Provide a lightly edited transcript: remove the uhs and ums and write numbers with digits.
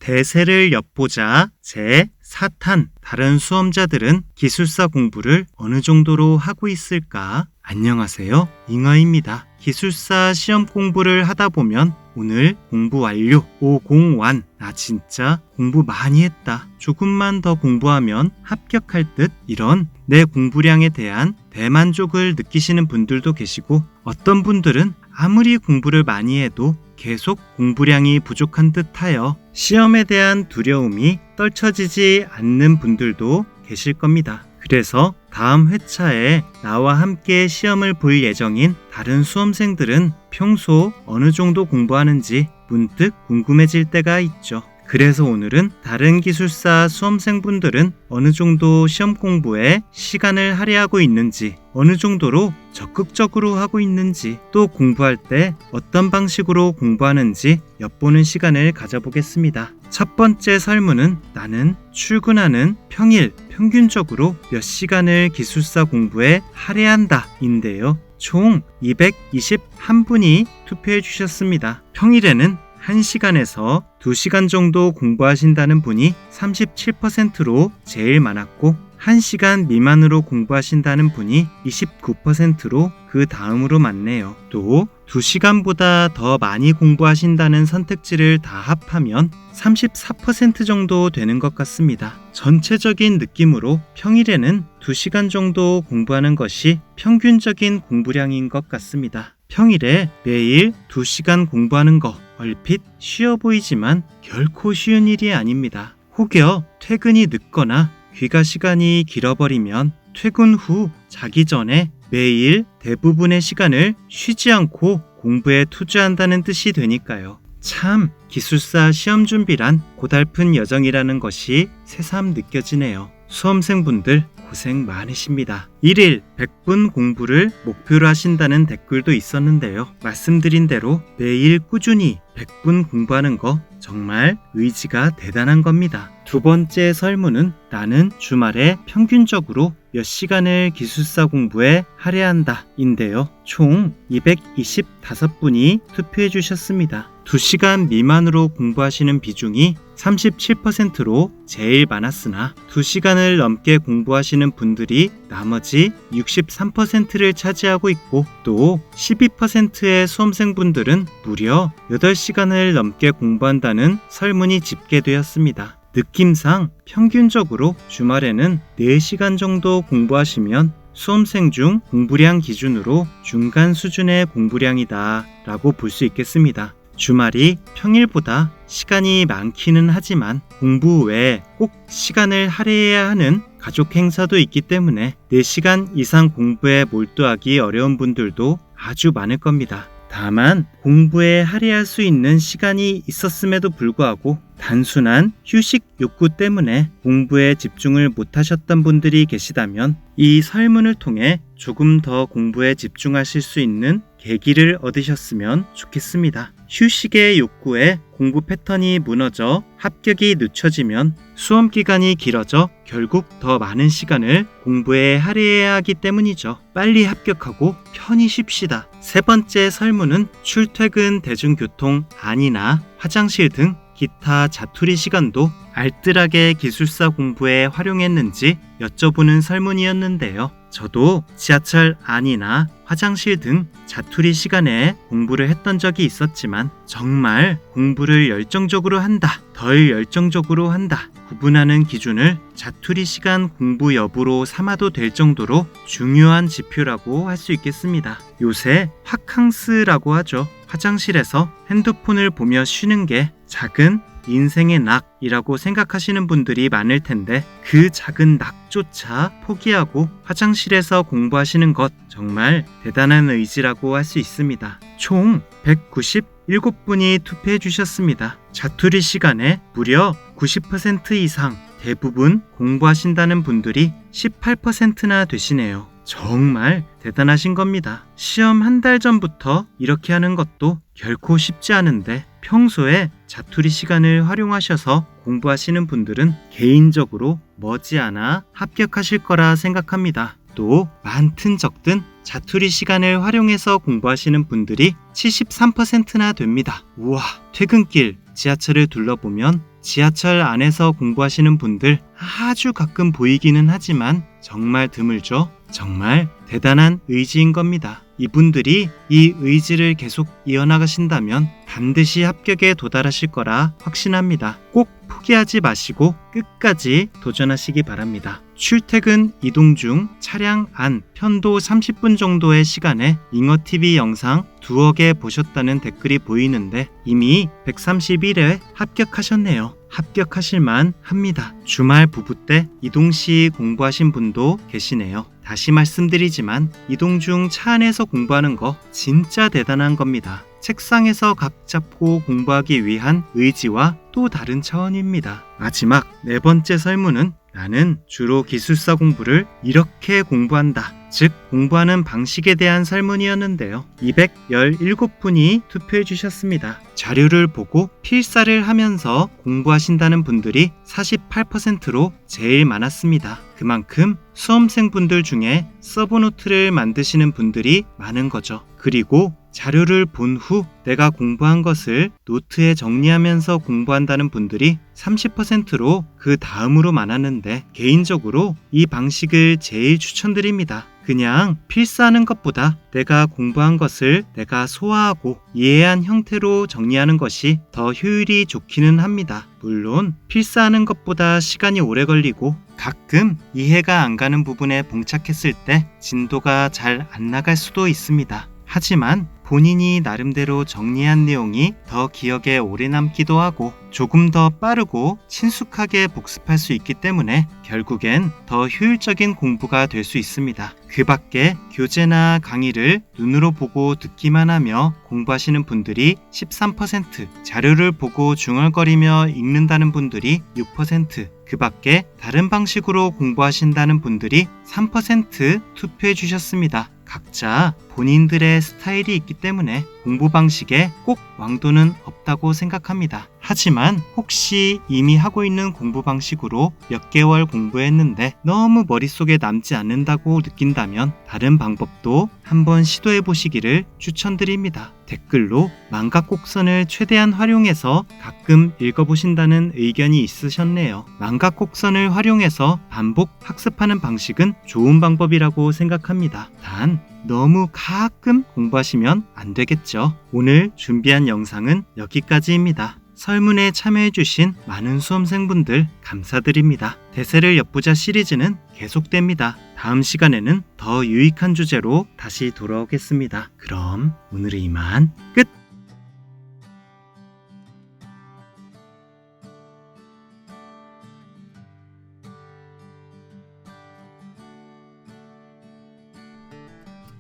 대세를 엿보자 제4탄. 다른 수험자들은 기술사 공부를 어느 정도로 하고 있을까? 안녕하세요, 잉어입니다. 기술사 시험 공부를 하다 보면 오늘 공부 완료 501. 나 진짜 공부 많이 했다. 조금만 더 공부하면 합격할 듯. 이런 내 공부량에 대한 대만족을 느끼시는 분들도 계시고, 어떤 분들은 아무리 공부를 많이 해도 계속 공부량이 부족한 듯하여 시험에 대한 두려움이 떨쳐지지 않는 분들도 계실 겁니다. 그래서 다음 회차에 나와 함께 시험을 볼 예정인 다른 수험생들은 평소 어느 정도 공부하는지 문득 궁금해질 때가 있죠. 그래서 오늘은 다른 기술사 수험생분들은 어느 정도 시험 공부에 시간을 할애하고 있는지, 어느 정도로 적극적으로 하고 있는지, 또 공부할 때 어떤 방식으로 공부하는지 엿보는 시간을 가져보겠습니다. 첫 번째 설문은 나는 출근하는 평일 평균적으로 몇 시간을 기술사 공부에 할애한다 인데요. 총 221분이 투표해 주셨습니다. 평일에는 1시간에서 2시간 정도 공부하신다는 분이 37%로 제일 많았고, 1시간 미만으로 공부하신다는 분이 29%로 그 다음으로 많네요. 또 2시간보다 더 많이 공부하신다는 선택지를 다 합하면 34% 정도 되는 것 같습니다. 전체적인 느낌으로 평일에는 2시간 정도 공부하는 것이 평균적인 공부량인 것 같습니다. 평일에 매일 2시간 공부하는 거 얼핏 쉬워 보이지만 결코 쉬운 일이 아닙니다. 혹여 퇴근이 늦거나 귀가 시간이 길어버리면 퇴근 후 자기 전에 매일 대부분의 시간을 쉬지 않고 공부에 투자한다는 뜻이 되니까요. 참 기술사 시험 준비란 고달픈 여정이라는 것이 새삼 느껴지네요. 수험생분들 고생 많으십니다. 1일 100분 공부를 목표로 하신다는 댓글도 있었는데요. 말씀드린 대로 매일 꾸준히 100분 공부하는 거 정말 의지가 대단한 겁니다. 두 번째 설문은 나는 주말에 평균적으로 몇 시간을 기술사 공부에 할애한다 인데요. 총 225분이 투표해 주셨습니다. 2시간 미만으로 공부하시는 비중이 37%로 제일 많았으나 2시간을 넘게 공부하시는 분들이 나머지 63%를 차지하고 있고, 또 12%의 수험생분들은 무려 8시간을 넘게 공부한다는 설문이 집계되었습니다. 느낌상 평균적으로 주말에는 4시간 정도 공부하시면 수험생 중 공부량 기준으로 중간 수준의 공부량이다 라고 볼 수 있겠습니다. 주말이 평일보다 시간이 많기는 하지만 공부 외에 꼭 시간을 할애해야 하는 가족 행사도 있기 때문에 4시간 이상 공부에 몰두하기 어려운 분들도 아주 많을 겁니다. 다만 공부에 할애할 수 있는 시간이 있었음에도 불구하고 단순한 휴식 욕구 때문에 공부에 집중을 못하셨던 분들이 계시다면 이 설문을 통해 조금 더 공부에 집중하실 수 있는 계기를 얻으셨으면 좋겠습니다. 휴식의 욕구에 공부 패턴이 무너져 합격이 늦춰지면 수험 기간이 길어져 결국 더 많은 시간을 공부에 할애해야 하기 때문이죠. 빨리 합격하고 편히 쉽시다. 세 번째 설문은 출퇴근 대중교통 안이나 화장실 등 기타 자투리 시간도 알뜰하게 기술사 공부에 활용했는지 여쭤보는 설문이었는데요. 저도 지하철 안이나 화장실 등 자투리 시간에 공부를 했던 적이 있었지만 정말 공부를 열정적으로 한다, 덜 열정적으로 한다 구분하는 기준을 자투리 시간 공부 여부로 삼아도 될 정도로 중요한 지표라고 할 수 있겠습니다. 요새 화캉스라고 하죠. 화장실에서 핸드폰을 보며 쉬는 게 작은 인생의 낙이라고 생각하시는 분들이 많을 텐데, 그 작은 낙조차 포기하고 화장실에서 공부하시는 것 정말 대단한 의지라고 할 수 있습니다. 총 197분이 투표해 주셨습니다. 자투리 시간에 무려 90% 이상 대부분 공부하신다는 분들이 18%나 되시네요. 정말 대단하신 겁니다. 시험 한 달 전부터 이렇게 하는 것도 결코 쉽지 않은데 평소에 자투리 시간을 활용하셔서 공부하시는 분들은 개인적으로 머지않아 합격하실 거라 생각합니다. 또 많든 적든 자투리 시간을 활용해서 공부하시는 분들이 73%나 됩니다. 우와, 퇴근길 지하철을 둘러보면 지하철 안에서 공부하시는 분들 아주 가끔 보이기는 하지만 정말 드물죠. 정말 대단한 의지인 겁니다. 이분들이 이 의지를 계속 이어나가신다면 반드시 합격에 도달하실 거라 확신합니다. 꼭 포기하지 마시고 끝까지 도전하시기 바랍니다. 출퇴근 이동 중 차량 안 편도 30분 정도의 시간에 잉어TV 영상 두어 개 보셨다는 댓글이 보이는데 이미 131회 합격하셨네요. 합격하실만 합니다. 주말 부부 때 이동 시 공부하신 분도 계시네요. 다시 말씀드리지만 이동 중 차 안에서 공부하는 거 진짜 대단한 겁니다. 책상에서 각 잡고 공부하기 위한 의지와 또 다른 차원입니다. 마지막 네 번째 설문은 나는 주로 기술사 공부를 이렇게 공부한다. 즉 공부하는 방식에 대한 설문이었는데요. 217분이 투표해 주셨습니다. 자료를 보고 필사를 하면서 공부하신다는 분들이 48%로 제일 많았습니다. 그만큼 수험생분들 중에 서브노트를 만드시는 분들이 많은 거죠. 그리고 자료를 본 후 내가 공부한 것을 노트에 정리하면서 공부한다는 분들이 30%로 그 다음으로 많았는데 개인적으로 이 방식을 제일 추천드립니다. 그냥 필사하는 것보다 내가 공부한 것을 내가 소화하고 이해한 형태로 정리하는 것이 더 효율이 좋기는 합니다. 물론 필사하는 것보다 시간이 오래 걸리고 가끔 이해가 안 가는 부분에 봉착했을 때 진도가 잘 안 나갈 수도 있습니다. 하지만 본인이 나름대로 정리한 내용이 더 기억에 오래 남기도 하고 조금 더 빠르고 친숙하게 복습할 수 있기 때문에 결국엔 더 효율적인 공부가 될 수 있습니다. 그 밖에 교재나 강의를 눈으로 보고 듣기만 하며 공부하시는 분들이 13%, 자료를 보고 중얼거리며 읽는다는 분들이 6%, 그 밖에 다른 방식으로 공부하신다는 분들이 3% 투표해 주셨습니다. 각자 본인들의 스타일이 있기 때문에 공부 방식에 꼭 왕도는 없다고 생각합니다. 하지만 혹시 이미 하고 있는 공부 방식으로 몇 개월 공부했는데 너무 머릿속에 남지 않는다고 느낀다면 다른 방법도 한번 시도해 보시기를 추천드립니다. 댓글로 망각곡선을 최대한 활용해서 가끔 읽어보신다는 의견이 있으셨네요. 망각곡선을 활용해서 반복 학습하는 방식은 좋은 방법이라고 생각합니다. 단 너무 가끔 공부하시면 안 되겠죠. 오늘 준비한 영상은 여기까지입니다. 설문에 참여해주신 많은 수험생분들 감사드립니다. 대세를 엿보자 시리즈는 계속됩니다. 다음 시간에는 더 유익한 주제로 다시 돌아오겠습니다. 그럼 오늘은 이만 끝!